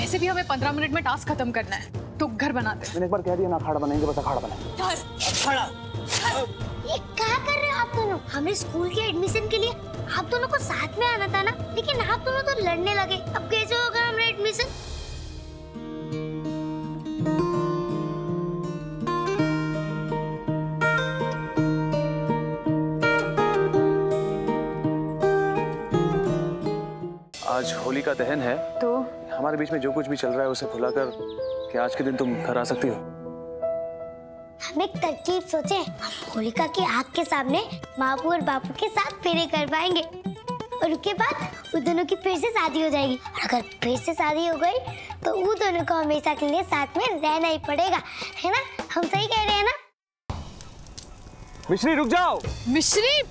वैसे भी हमें 15 मिनट में टास्क खत्म करना है, तो घर बनाते हैं। मैंने एक बार कह दिया ना अखाड़ा बनाएंगे, बस अखाड़ा बनाएंगे। ये क्या कर रहे हो आप दोनों? हमें स्कूल के एडमिशन के लिए आप दोनों को साथ में आना था ना, लेकिन आप दोनों तो लड़ने लगे। अब कैसे होगा हमारा एडमिशन? आज होली का दहन है, तो हमारे बीच में जो कुछ भी चल रहा है उसे भुलाकर क्या आज के दिन तुम घर आ सकती हो? हम एक तरकीब सोचे। हम होलिका की आग के सामने मापू और बापू के साथ फेरे कर पाएंगे और उसके बाद उन दोनों की फिर से शादी हो जाएगी। और अगर फिर से शादी हो गई तो उन दोनों को हमेशा के लिए साथ में रहना ही पड़ेगा, है ना? हम सही कह रहे हैं ना? मिश्री रुक जाओ। मिश्री,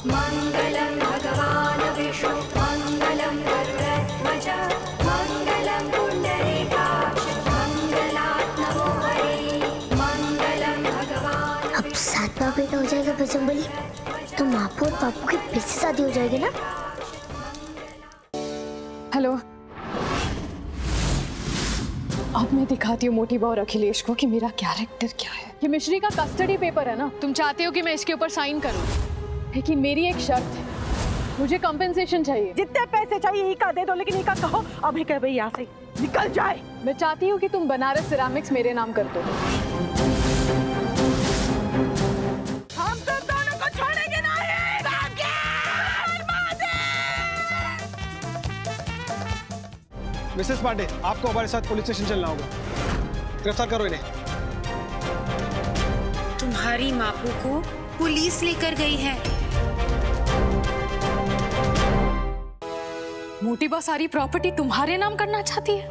मंगलम भगवान विष्णु मंगलम गरुड़ध्वज मंगलम पुंडरीकाक्ष मंगलात् नमो हरे मंगलम भगवान। अब सातवां बेटा हो जाएगा बजरंगबली, तो मापू और बापू की फिर से शादी हो जाएगी ना? हेलो, अब मैं दिखाती हूँ मोटी बहू और अखिलेश को कि मेरा कैरेक्टर क्या है। ये मिश्री का कस्टडी पेपर है ना, तुम चाहते हो कि मैं इसके ऊपर साइन करूँ, लेकिन मेरी एक शर्त है, मुझे कंपेंसेशन चाहिए। जितने पैसे चाहिए ही का दे दो, लेकिन ही का कहो अभी कह भाई यहाँ से निकल जाए। मैं चाहती हूँ कि तुम बनारस सिरामिक्स मेरे नाम कर दो। हम तो दोनों को छोड़ेंगे नहीं। मिसेस पांडे, आपको हमारे साथ पुलिस स्टेशन चलना होगा। गिरफ्तार करो इन्हें। तुम्हारी मापू को पुलिस लेकर गई है। मोटी बहू सारी प्रॉपर्टी तुम्हारे नाम करना चाहती है।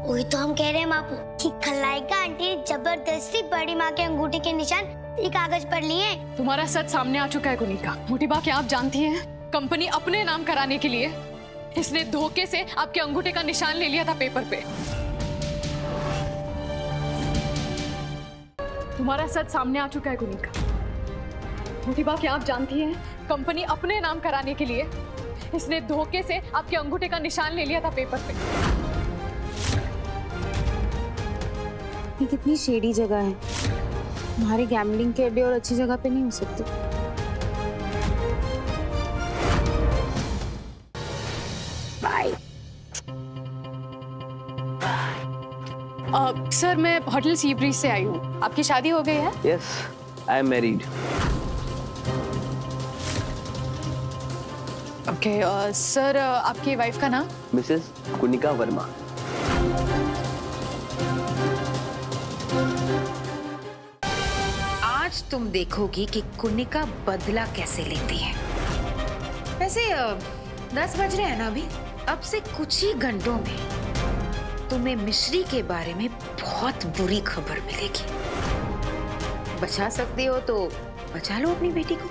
वही तो हम कह रहे हैं मापू कि खलाइका आंटी ने जबरदस्ती बड़ी माँ के अंगूठे के निशान ये कागज पर लिए। तुम्हारा सच सामने आ चुका है कुनिका। मोटी बहू, क्या आप जानती हैं, कंपनी अपने नाम कराने के लिए इसने धोखे से आपके अंगूठे का निशान ले लिया था पेपर पे। तुम्हारा सच सामने आ चुका है कुनिका। मोटी बहू, क्या आप जानती हैं, कंपनी अपने नाम कराने के लिए इसने धोखे से आपके अंगूठे का निशान ले लिया था पेपर पे। ये कितनी शेडी जगह है, हमारे गैम्बलिंग के अड्डे और अच्छी जगह पे नहीं हो सकती। सर, मैं होटल सी ब्रीज से आई हूँ। आपकी शादी हो गई है? Yes, I am married. Okay, sir आपकी वाइफ का नाम? मिसेस कुनिका वर्मा। आज तुम देखोगी कि कुनिका बदला कैसे लेती है। वैसे 10 बज रहे हैं ना अभी। अब से कुछ ही घंटों में तुम्हें मिश्री के बारे में बहुत बुरी खबर मिलेगी। बचा सकते हो तो बचा लो अपनी बेटी को।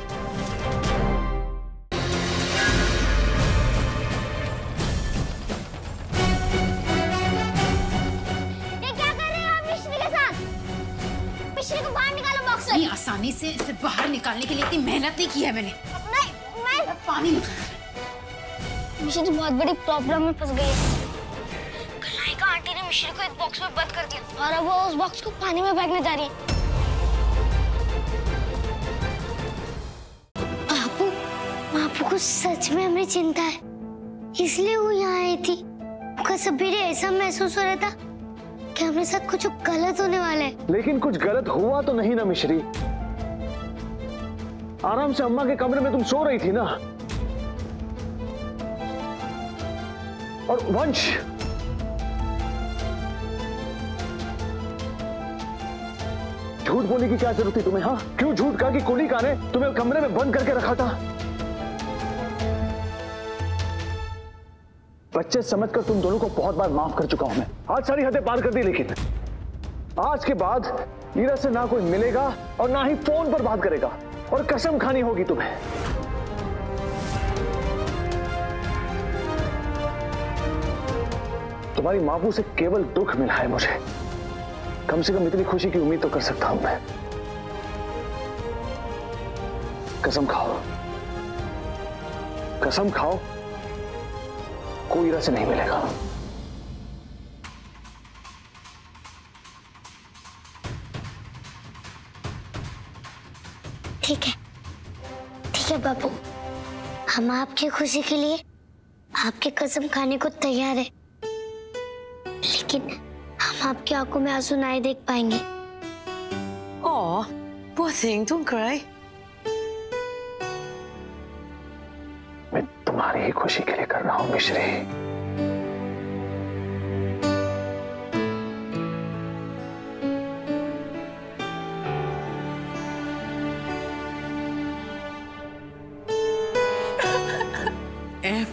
ये क्या कर रहे हो आप मिश्री के साथ? मिश्री को बाहर निकालो बॉक्स से। इतनी आसानी से इसे बाहर निकालने के लिए इतनी मेहनत नहीं की है मैंने। नहीं, मैं पानी में मिश्री तो बहुत बड़ी प्रॉब्लम में फंस गई है। खलाइका आंटी ने मिश्री को एक बॉक्स में बंद कर दिया और अब वो उस बॉक्स को पानी में फेंकने जा रही है। बापू, बापू को सच में हमें चिंता है, इसलिए वो यहाँ आई थी। उसका सवेरे ऐसा महसूस हो रहा था कि हमारे साथ कुछ गलत होने वाला है। लेकिन कुछ गलत हुआ तो नहीं ना मिश्री? आराम से अम्मा के कमरे में तुम सो रही थी ना। और वंश, झूठ बोलने की क्या जरूरत थी तुम्हें? हाँ, क्यों झूठ कहा कि कुनिका ने तुम्हें कमरे में बंद करके रखा था? बच्चे समझकर तुम दोनों को बहुत बार माफ कर चुका हूं मैं। आज सारी हदें पार कर दी, लेकिन आज के बाद ईरा से ना कोई मिलेगा और ना ही फोन पर बात करेगा, और कसम खानी होगी तुम्हें। तुम्हारी मापू से केवल दुख मिला है मुझे, कम से कम इतनी खुशी की उम्मीद तो कर सकता हूं मैं। कसम खाओ, कसम खाओ, कोई इरा से नहीं मिलेगा। ठीक है बाबू, हम आपकी खुशी के लिए आपकी कसम खाने को तैयार है, लेकिन हम आपकी आंखों में आंसू नहीं देख पाएंगे। Oh, poor thing, don't cry. मैं तुम्हारी ही खुशी के लिए कर रहा हूं मिश्री।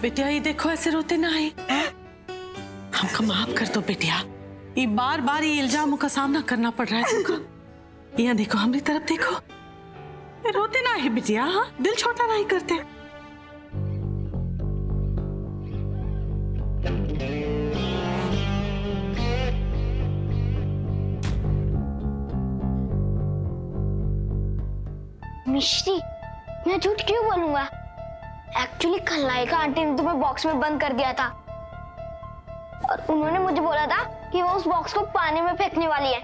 बेटिया, ये देखो ऐसे रोते ना है। हमको माफ कर दो बेटिया, ये बार बार ये इल्जामों का सामना करना पड़ रहा है तुमको। यहाँ देखो, हमारी तरफ देखो, रोते ना है बेटिया। हाँ, दिल छोटा नहीं करते। मिश्री, मैं झूठ क्यों बोलूंगा? एक्चुअली खलनायिका आंटी ने तुम्हें बॉक्स में बंद कर दिया था और उन्होंने मुझे बोला था कि वो उस बॉक्स को पानी में फेंकने वाली है।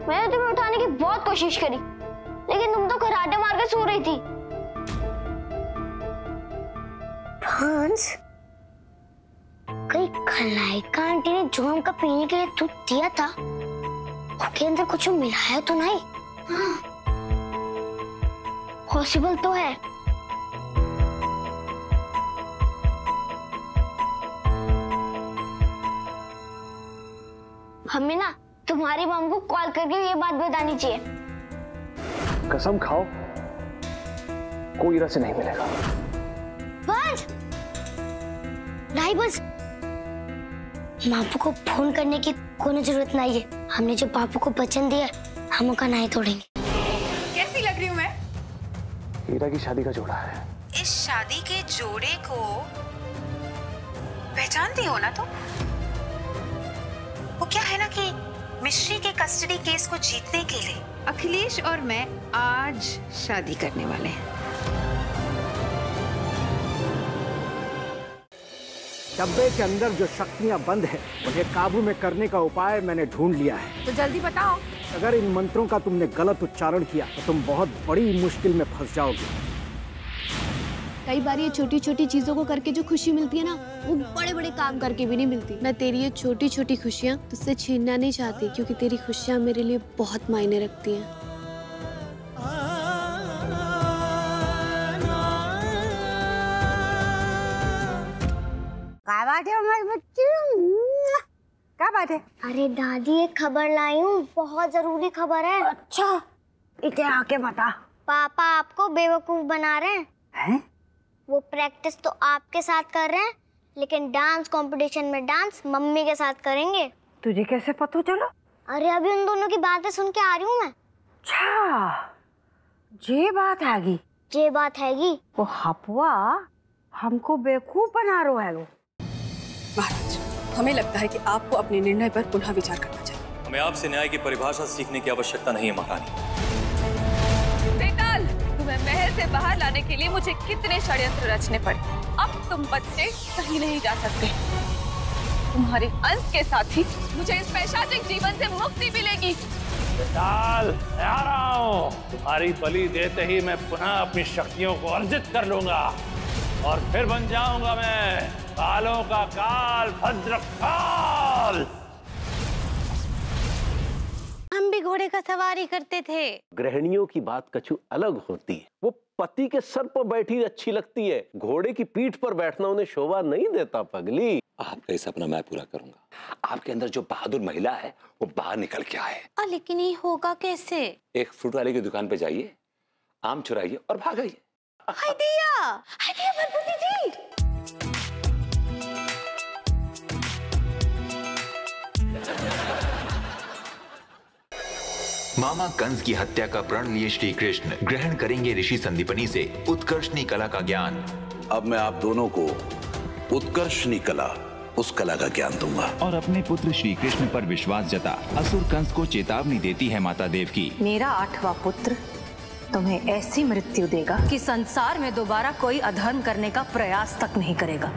मैंने तुम्हें उठाने की बहुत कोशिश करी, लेकिन तुम तो खर्राटे मार के सो रही थी। हंस, कहीं खलनायिका आंटी ने जो हमका पीने के लिए दूध दिया था उसके अंदर कुछ मिलाया तो नहीं? हाँ, पॉसिबल तो है। हमें ना तुम्हारी मम्मी को कॉल करके ये बात बतानी चाहिए। कसम खाओ, कोई इरा से नहीं मिलेगा। बस नहीं, बस बापू को फोन करने की कोई जरूरत नहीं है। हमने जो बापू को वचन दिया, हम उसका नहीं तोड़ेंगे। कैसी लग रही हूँ मैं? हीरा की शादी का जोड़ा है। इस शादी के जोड़े को पहचानती हो ना तुम? वो क्या है ना कि मिश्री के कस्टडी केस को जीतने के लिए अखिलेश और मैं आज शादी करने वाले हैं। डब्बे के अंदर जो शक्तियां बंद है उन्हें काबू में करने का उपाय मैंने ढूंढ लिया है। तो जल्दी बताओ। अगर इन मंत्रों का तुमने गलत उच्चारण किया तो तुम बहुत बड़ी मुश्किल में फंस जाओगे। कई बार ये छोटी छोटी चीजों को करके जो खुशी मिलती है ना, वो बड़े बड़े काम करके भी नहीं मिलती। मैं तेरी ये छोटी छोटी खुशियाँ तुझसे छीनना नहीं चाहती, क्योंकि तेरी खुशियाँ मेरे लिए बहुत मायने रखती हैं। क्या बात है हमारी बच्ची? क्या बात है? अरे दादी, एक खबर लाई हूँ, बहुत जरूरी खबर है। अच्छा, इसे आके बता। पापा आपको बेवकूफ बना रहे हैं? वो प्रैक्टिस तो आपके साथ कर रहे हैं, लेकिन डांस कंपटीशन में डांस मम्मी के साथ करेंगे। तुझे कैसे पता चला? अरे अभी उन दोनों की बातें सुन के आ रही हूँ मैं। अच्छा, ये बात हैगी। ये बात हैगी। वो हपुआ हमको बेवकूफ बना रहा है। वो महाराज, हमें लगता है कि आपको अपने निर्णय पर पुनः विचार करना चाहिए। हमें आपसे न्याय की परिभाषा सीखने की आवश्यकता नहीं है महारानी। तुम्हें महल से बाहर लाने के लिए मुझे कितने षड्यंत्र रचने पड़े। अब तुम बच्चे कहीं नहीं जा सकते। तुम्हारे अंश के साथ ही मुझे इस पैशाचिक जीवन से मुक्ति मिलेगी। तुम्हारी बलि देते ही मैं पुनः अपनी शक्तियों को अर्जित कर लूंगा और फिर बन जाऊंगा मैं कालों का काल, भद्र काल। हम भी घोड़े का सवारी करते थे। गृहिणियों की बात कछु अलग होती है। वो पति के सर पर बैठी अच्छी लगती है, घोड़े की पीठ पर बैठना उन्हें शोभा नहीं देता पगली। आपका ये सपना मैं पूरा करूंगा। आपके अंदर जो बहादुर महिला है वो बाहर निकल के आए। लेकिन ये होगा कैसे? एक फ्रूट वाले की दुकान पे जाइए, आम चुराइए और भाग आइए। हाय दिया भरभूति जी। मामा कंस की हत्या का प्रण लिए श्री कृष्ण ग्रहण करेंगे ऋषि संदीपनी से उत्कर्षणी कला का ज्ञान। अब मैं आप दोनों को उत्कर्षणी कला, उस कला का ज्ञान दूंगा। और अपने पुत्र श्री कृष्ण पर विश्वास जता असुर कंस को चेतावनी देती है माता देवकी। मेरा 8वां पुत्र तुम्हें ऐसी मृत्यु देगा कि संसार में दोबारा कोई अधर्म करने का प्रयास तक नहीं करेगा।